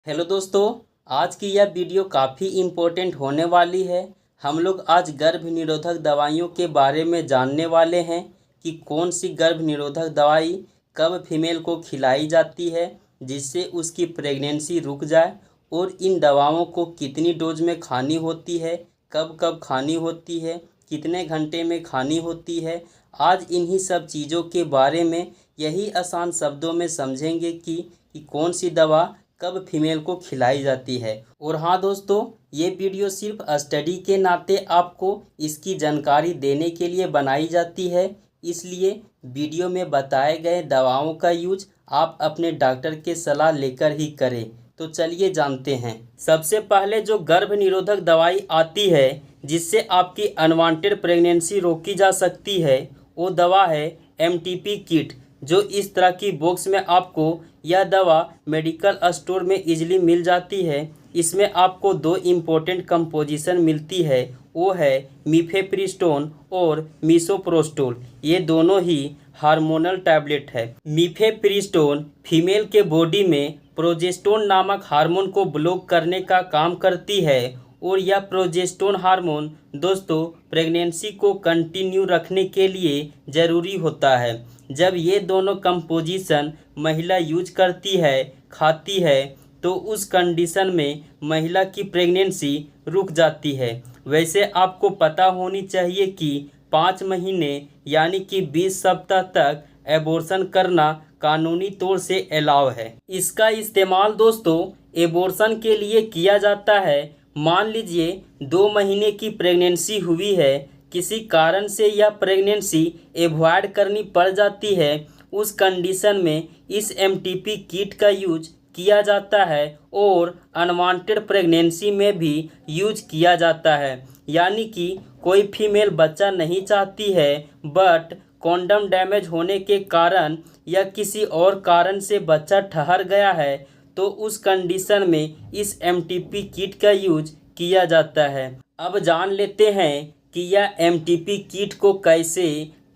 Hello दोस्तों, आज की यह वीडियो काफ़ी इम्पोर्टेंट होने वाली है। हम लोग आज गर्भ निरोधक दवाइयों के बारे में जानने वाले हैं कि कौन सी गर्भ निरोधक दवाई कब फीमेल को खिलाई जाती है जिससे उसकी प्रेगनेंसी रुक जाए, और इन दवाओं को कितनी डोज में खानी होती है, कब कब खानी होती है, कितने घंटे में खानी होती है। आज इन्हीं सब चीज़ों के बारे में यही आसान शब्दों में समझेंगे कि कौन सी दवा कब फीमेल को खिलाई जाती है। और हाँ दोस्तों, ये वीडियो सिर्फ स्टडी के नाते आपको इसकी जानकारी देने के लिए बनाई जाती है, इसलिए वीडियो में बताए गए दवाओं का यूज आप अपने डॉक्टर के सलाह लेकर ही करें। तो चलिए जानते हैं। सबसे पहले जो गर्भ निरोधक दवाई आती है जिससे आपकी अनवांटेड प्रेगनेंसी रोकी जा सकती है, वो दवा है MTP किट, जो इस तरह की बॉक्स में आपको यह दवा मेडिकल स्टोर में इजीली मिल जाती है। इसमें आपको दो इम्पोर्टेंट कंपोजिशन मिलती है, वो है मीफेप्रिस्टोन और मिसोप्रोस्टोल। ये दोनों ही हार्मोनल टैबलेट है। मीफेप्रिस्टोन फीमेल के बॉडी में प्रोजेस्टेरोन नामक हार्मोन को ब्लॉक करने का काम करती है, और यह प्रोजेस्टेरोन हार्मोन दोस्तों प्रेगनेंसी को कंटिन्यू रखने के लिए ज़रूरी होता है। जब ये दोनों कंपोजिशन महिला यूज करती है, खाती है, तो उस कंडीशन में महिला की प्रेगनेंसी रुक जाती है। वैसे आपको पता होनी चाहिए कि 5 महीने यानी कि 20 सप्ताह तक एबॉर्शन करना कानूनी तौर से अलाउ है। इसका इस्तेमाल दोस्तों एबॉर्शन के लिए किया जाता है। मान लीजिए 2 महीने की प्रेगनेंसी हुई है, किसी कारण से यह प्रेगनेंसी एवॉइड करनी पड़ जाती है, उस कंडीशन में इस MTP किट का यूज किया जाता है और अनवांटेड प्रेगनेंसी में भी यूज किया जाता है। यानी कि कोई फीमेल बच्चा नहीं चाहती है, बट कॉन्डम डैमेज होने के कारण या किसी और कारण से बच्चा ठहर गया है, तो उस कंडीशन में इस MTP किट का यूज किया जाता है। अब जान लेते हैं कि यह MTP किट को कैसे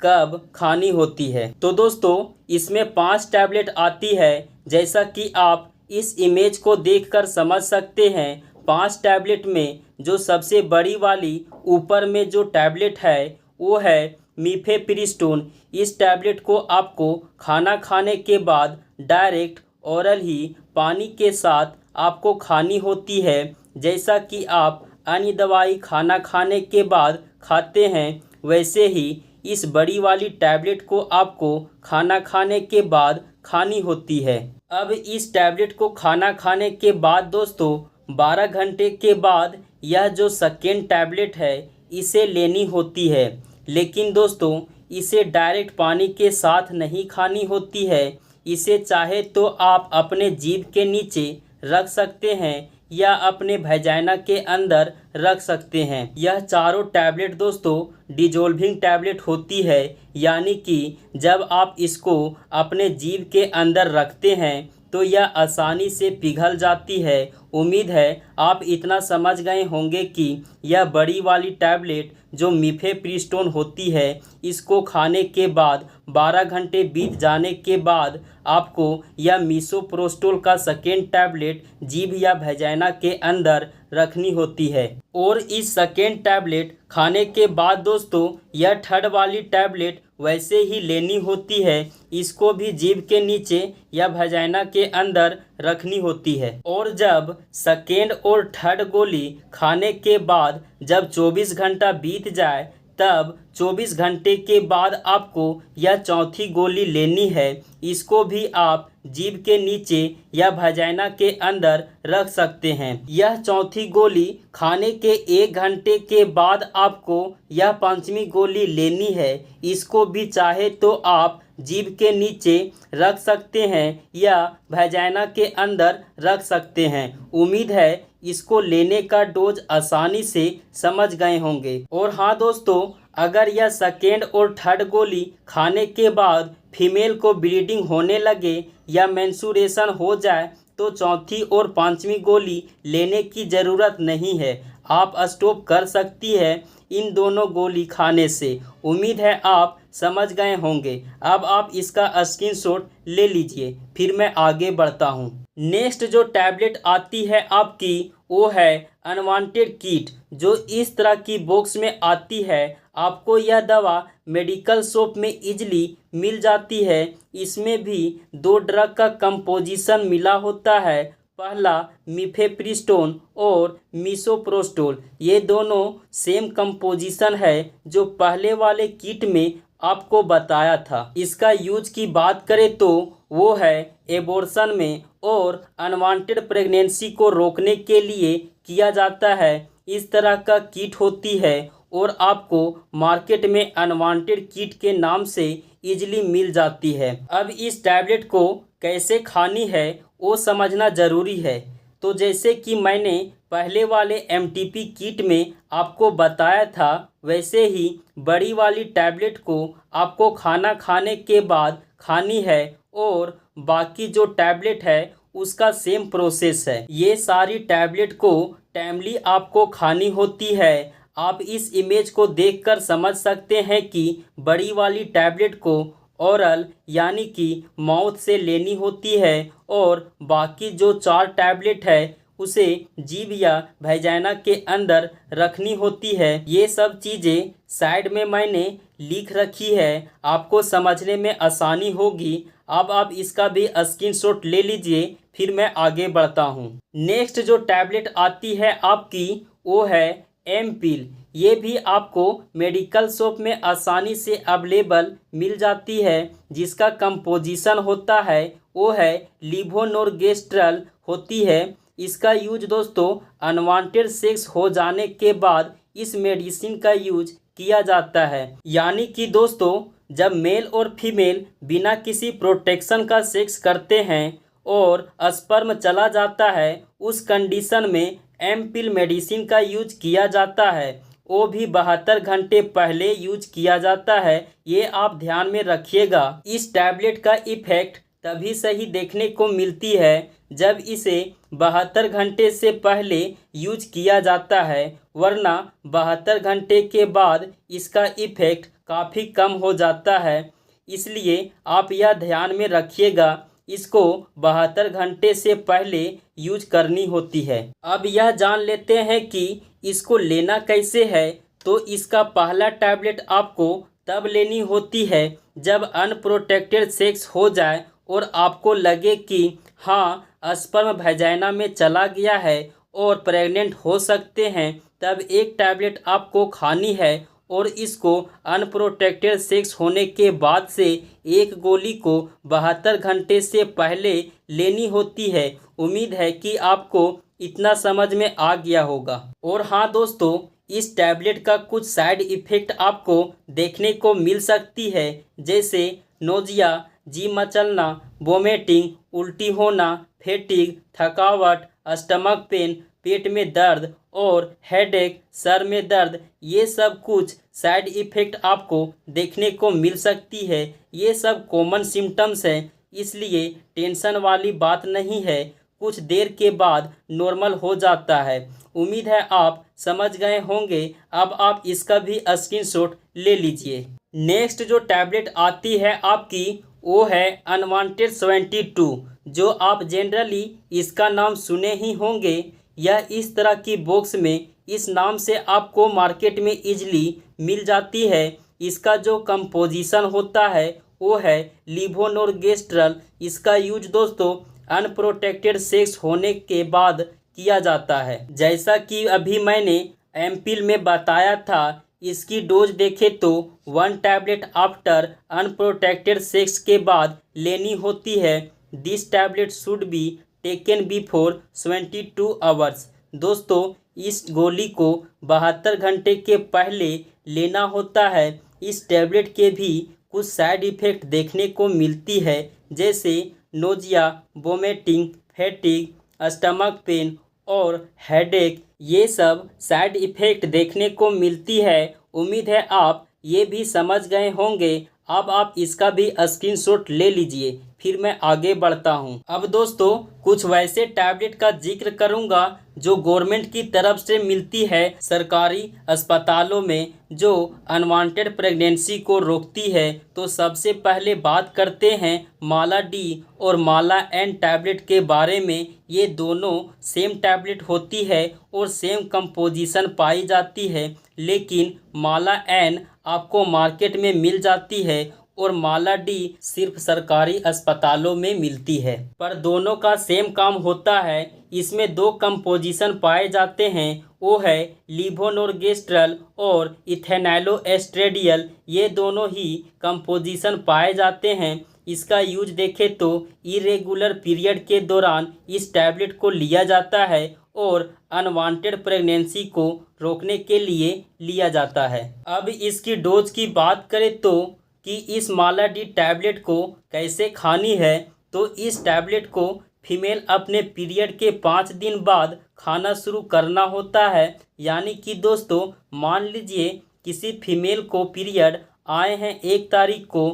कब खानी होती है। तो दोस्तों इसमें 5 टैबलेट आती है, जैसा कि आप इस इमेज को देखकर समझ सकते हैं। 5 टैबलेट में जो सबसे बड़ी वाली ऊपर में जो टैबलेट है वो है मीफेप्रिस्टोन। इस टैबलेट को आपको खाना खाने के बाद डायरेक्ट ओरल ही पानी के साथ आपको खानी होती है, जैसा कि आप अन्य दवाई खाना खाने के बाद खाते हैं, वैसे ही इस बड़ी वाली टैबलेट को आपको खाना खाने के बाद खानी होती है। अब इस टैबलेट को खाना खाने के बाद दोस्तों 12 घंटे के बाद यह जो सेकेंड टैबलेट है इसे लेनी होती है। लेकिन दोस्तों इसे डायरेक्ट पानी के साथ नहीं खानी होती है। इसे चाहे तो आप अपने जीभ के नीचे रख सकते हैं या अपने वजाइना के अंदर रख सकते हैं। यह चारों टैबलेट दोस्तों डिजोल्विंग टैबलेट होती है, यानी कि जब आप इसको अपने जीभ के अंदर रखते हैं तो यह आसानी से पिघल जाती है। उम्मीद है आप इतना समझ गए होंगे कि यह बड़ी वाली टैबलेट जो मीफेप्रिस्टोन होती है, इसको खाने के बाद 12 घंटे बीत जाने के बाद आपको यह मिसोप्रोस्टोल का सेकेंड टैबलेट जीभ या वजाइना के अंदर रखनी होती है। और इस सेकेंड टैबलेट खाने के बाद दोस्तों यह थर्ड वाली टैबलेट वैसे ही लेनी होती है। इसको भी जीभ के नीचे या वजाइना के अंदर रखनी होती है। और जब सेकेंड और थर्ड गोली खाने के बाद जब 24 घंटा बीत जाए, तब 24 घंटे के बाद आपको यह चौथी गोली लेनी है। इसको भी आप जीभ के नीचे या वजाइना के अंदर रख सकते हैं। यह चौथी गोली खाने के 1 घंटे के बाद आपको यह 5वीं गोली लेनी है। इसको भी चाहे तो आप जीभ के नीचे रख सकते हैं या वजाइना के अंदर रख सकते हैं। उम्मीद है इसको लेने का डोज आसानी से समझ गए होंगे। और हाँ दोस्तों, अगर यह सेकेंड और थर्ड गोली खाने के बाद फीमेल को ब्लीडिंग होने लगे या मेंस्ट्रुएशन हो जाए तो चौथी और 5वीं गोली लेने की ज़रूरत नहीं है। आप स्टॉप कर सकती है इन दोनों गोली खाने से। उम्मीद है आप समझ गए होंगे। अब आप इसका स्क्रीनशॉट ले लीजिए, फिर मैं आगे बढ़ता हूँ। नेक्स्ट जो टैबलेट आती है आपकी वो है अनवांटेड किट, जो इस तरह की बॉक्स में आती है। आपको यह दवा मेडिकल शॉप में इजली मिल जाती है। इसमें भी दो ड्रग का कंपोजिशन मिला होता है। पहला मिफेप्रिस्टोन और मिसोप्रोस्टोल, ये दोनों सेम कंपोजिशन है जो पहले वाले किट में आपको बताया था। इसका यूज की बात करें तो वो है एबॉर्शन में और अनवांटेड प्रेगनेंसी को रोकने के लिए किया जाता है। इस तरह का किट होती है और आपको मार्केट में अनवांटेड किट के नाम से इजीली मिल जाती है। अब इस टैबलेट को कैसे खानी है वो समझना ज़रूरी है। तो जैसे कि मैंने पहले वाले एमटीपी किट में आपको बताया था, वैसे ही बड़ी वाली टैबलेट को आपको खाना खाने के बाद खानी है और बाकी जो टैबलेट है उसका सेम प्रोसेस है। ये सारी टैबलेट को टाइमली आपको खानी होती है। आप इस इमेज को देखकर समझ सकते हैं कि बड़ी वाली टैबलेट को ओरल यानी कि माउथ से लेनी होती है और बाकी जो 4 टैबलेट है उसे जीभ या वैजाइना के अंदर रखनी होती है। ये सब चीज़ें साइड में मैंने लिख रखी है, आपको समझने में आसानी होगी। अब आप इसका भी स्क्रीनशॉट ले लीजिए, फिर मैं आगे बढ़ता हूँ। नेक्स्ट जो टैबलेट आती है आपकी वो है एमपिल। ये भी आपको मेडिकल शॉप में आसानी से अवेलेबल मिल जाती है। जिसका कंपोजिशन होता है वो है लीवोनोरगेस्ट्रल होती है। इसका यूज दोस्तों अनवांटेड सेक्स हो जाने के बाद इस मेडिसिन का यूज किया जाता है। यानी कि दोस्तों जब मेल और फीमेल बिना किसी प्रोटेक्शन का सेक्स करते हैं और स्पर्म चला जाता है, उस कंडीशन में एमपिल मेडिसिन का यूज किया जाता है। वो भी 72 घंटे पहले यूज किया जाता है, ये आप ध्यान में रखिएगा। इस टैबलेट का इफेक्ट तभी सही देखने को मिलती है जब इसे 72 घंटे से पहले यूज किया जाता है, वरना 72 घंटे के बाद इसका इफेक्ट काफ़ी कम हो जाता है। इसलिए आप यह ध्यान में रखिएगा, इसको 72 घंटे से पहले यूज करनी होती है। अब यह जान लेते हैं कि इसको लेना कैसे है। तो इसका पहला टैबलेट आपको तब लेनी होती है जब अनप्रोटेक्टेड सेक्स हो जाए और आपको लगे कि हाँ स्पर्म वैजाइना में चला गया है और प्रेग्नेंट हो सकते हैं, तब एक टैबलेट आपको खानी है और इसको अनप्रोटेक्टेड सेक्स होने के बाद से एक गोली को 72 घंटे से पहले लेनी होती है। उम्मीद है कि आपको इतना समझ में आ गया होगा। और हाँ दोस्तों, इस टैबलेट का कुछ साइड इफ़ेक्ट आपको देखने को मिल सकती है, जैसे नोजिया, जी मचलना, वोमिटिंग, उल्टी होना, फेटिग, थकावट, स्टमक पेन, पेट में दर्द और हेडेक, सर में दर्द। ये सब कुछ साइड इफ़ेक्ट आपको देखने को मिल सकती है। ये सब कॉमन सिम्टम्स हैं, इसलिए टेंशन वाली बात नहीं है। कुछ देर के बाद नॉर्मल हो जाता है। उम्मीद है आप समझ गए होंगे। अब आप इसका भी स्क्रीनशॉट ले लीजिए। नेक्स्ट जो टैबलेट आती है आपकी वो है अनवांटेड 72, जो आप जनरली इसका नाम सुने ही होंगे। यह इस तरह की बॉक्स में इस नाम से आपको मार्केट में इजली मिल जाती है। इसका जो कंपोजिशन होता है वो है लीवोनोरगेस्ट्रल। इसका यूज दोस्तों अनप्रोटेक्टेड सेक्स होने के बाद किया जाता है। जैसा कि अभी मैंने एमपिल में बताया था, इसकी डोज देखें तो 1 टैबलेट आफ्टर अनप्रोटेक्टेड सेक्स के बाद लेनी होती है। This tablet should be taken before 72 hours. दोस्तों इस गोली को 72 घंटे के पहले लेना होता है। इस टैबलेट के भी कुछ साइड इफ़ेक्ट देखने को मिलती है, जैसे nausea, vomiting, fatigue, stomach pain और हेडेक। ये सब साइड इफ़ेक्ट देखने को मिलती है। उम्मीद है आप ये भी समझ गए होंगे। अब आप इसका भी स्क्रीनशॉट ले लीजिए। फिर मैं आगे बढ़ता हूँ। अब दोस्तों कुछ वैसे टैबलेट का जिक्र करूँगा जो गवर्नमेंट की तरफ से मिलती है सरकारी अस्पतालों में, जो अनवांटेड प्रेगनेंसी को रोकती है। तो सबसे पहले बात करते हैं माला डी और माला एन टैबलेट के बारे में। ये दोनों सेम टैबलेट होती है और सेम कंपोजिशन पाई जाती है, लेकिन माला एन आपको मार्केट में मिल जाती है और माला डी सिर्फ सरकारी अस्पतालों में मिलती है। पर दोनों का सेम काम होता है। इसमें दो कंपोजिशन पाए जाते हैं, वो है लीवोनोरगेस्ट्रल और इथेनॉलोएस्ट्रेडियल। ये दोनों ही कंपोजिशन पाए जाते हैं। इसका यूज देखें तो इरेगुलर पीरियड के दौरान इस टैबलेट को लिया जाता है और अनवांटेड प्रेगनेंसी को रोकने के लिए लिया जाता है। अब इसकी डोज की बात करें तो कि इस माला डी टैबलेट को कैसे खानी है, तो इस टैबलेट को फीमेल अपने पीरियड के 5 दिन बाद खाना शुरू करना होता है। यानी कि दोस्तों मान लीजिए किसी फीमेल को पीरियड आए हैं 1 तारीख को,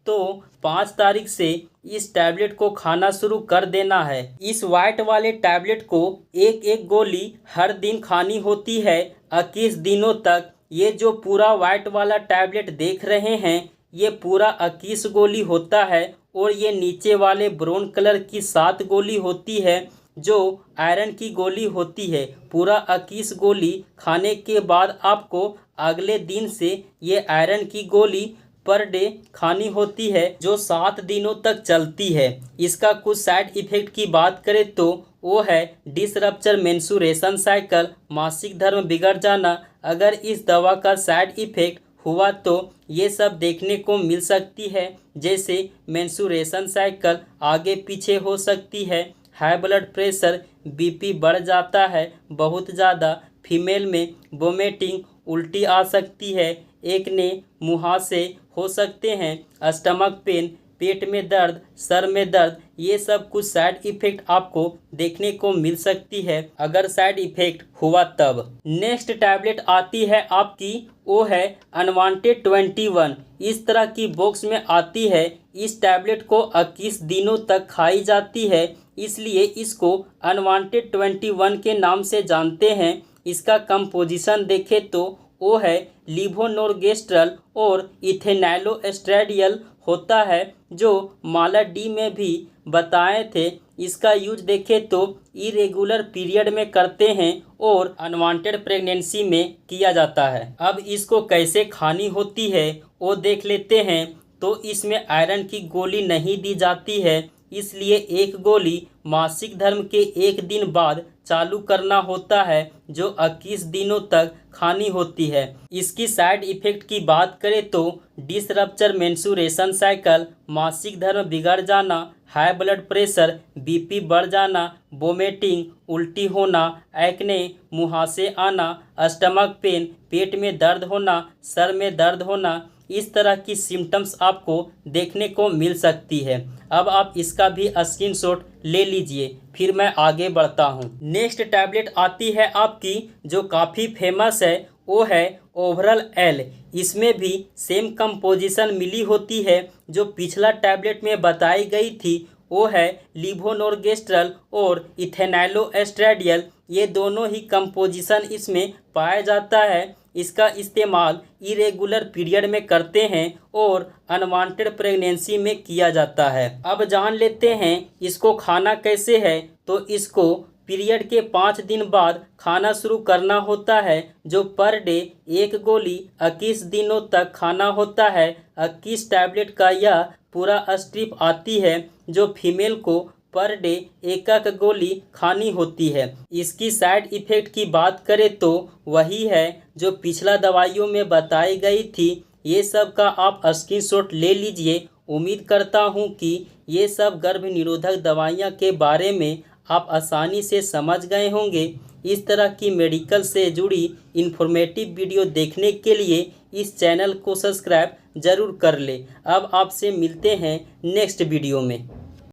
तो 5 तारीख से इस टैबलेट को खाना शुरू कर देना है। इस वाइट वाले टैबलेट को एक एक गोली हर दिन खानी होती है 21 दिनों तक। ये जो पूरा वाइट वाला टैबलेट देख रहे हैं, ये पूरा 21 गोली होता है और ये नीचे वाले ब्राउन कलर की 7 गोली होती है जो आयरन की गोली होती है। पूरा 21 गोली खाने के बाद आपको अगले दिन से ये आयरन की गोली पर डे खानी होती है, जो 7 दिनों तक चलती है। इसका कुछ साइड इफ़ेक्ट की बात करें तो वो है डिसरप्चर मेंस्ट्रुएशन साइकिल, मासिक धर्म बिगड़ जाना। अगर इस दवा का साइड इफ़ेक्ट हुआ तो ये सब देखने को मिल सकती है, जैसे मेंस्ट्रुएशन साइकिल आगे पीछे हो सकती है, हाई ब्लड प्रेशर, बीपी बढ़ जाता है बहुत ज़्यादा, फीमेल में वोमिटिंग, उल्टी आ सकती है, एक्ने, मुहासे हो सकते हैं, स्टमक पेन, पेट में दर्द, सर में दर्द। ये सब कुछ साइड इफ़ेक्ट आपको देखने को मिल सकती है अगर साइड इफ़ेक्ट हुआ तब। नेक्स्ट टैबलेट आती है आपकी, वो है अनवांटेड 21। इस तरह की बॉक्स में आती है। इस टैबलेट को 21 दिनों तक खाई जाती है, इसलिए इसको अनवांटेड 21 के नाम से जानते हैं। इसका कंपोजिशन देखें तो वो है लीवोनोरगेस्ट्रल और इथेनॉलोएस्ट्रेडियल होता है, जो माला डी में भी बताए थे। इसका यूज देखें तो इरेगुलर पीरियड में करते हैं और अनवांटेड प्रेगनेंसी में किया जाता है। अब इसको कैसे खानी होती है वो देख लेते हैं। तो इसमें आयरन की गोली नहीं दी जाती है, इसलिए एक गोली मासिक धर्म के 1 दिन बाद चालू करना होता है, जो 21 दिनों तक खानी होती है। इसकी साइड इफ़ेक्ट की बात करें तो डिसरप्चर मेंस्ट्रुएशन साइकिल, मासिक धर्म बिगड़ जाना, हाई ब्लड प्रेशर, बीपी बढ़ जाना, वोमिटिंग, उल्टी होना, एक्ने, मुहासे आना, स्टमक पेन, पेट में दर्द होना, सर में दर्द होना, इस तरह की सिम्टम्स आपको देखने को मिल सकती है। अब आप इसका भी स्क्रीनशॉट ले लीजिए, फिर मैं आगे बढ़ता हूँ। नेक्स्ट टैबलेट आती है आपकी जो काफ़ी फेमस है, वो है ओवरल एल। इसमें भी सेम कंपोजिशन मिली होती है जो पिछला टैबलेट में बताई गई थी। वो है लीवोनोरगेस्ट्रल और इथेनॉलोएस्ट्रेडियल। ये दोनों ही कंपोजिशन इसमें पाया जाता है। इसका इस्तेमाल इरेगुलर पीरियड में करते हैं और अनवांटेड प्रेगनेंसी में किया जाता है। अब जान लेते हैं इसको खाना कैसे है। तो इसको पीरियड के 5 दिन बाद खाना शुरू करना होता है, जो पर डे 1 गोली 21 दिनों तक खाना होता है। 21 टैबलेट का यह पूरा स्ट्रिप आती है, जो फीमेल को पर डे 1 गोली खानी होती है। इसकी साइड इफ़ेक्ट की बात करें तो वही है जो पिछला दवाइयों में बताई गई थी। ये सब का आप स्क्रीनशॉट ले लीजिए। उम्मीद करता हूँ कि ये सब गर्भ निरोधक दवाइयाँ के बारे में आप आसानी से समझ गए होंगे। इस तरह की मेडिकल से जुड़ी इन्फॉर्मेटिव वीडियो देखने के लिए इस चैनल को सब्सक्राइब ज़रूर कर लें। अब आपसे मिलते हैं नेक्स्ट वीडियो में।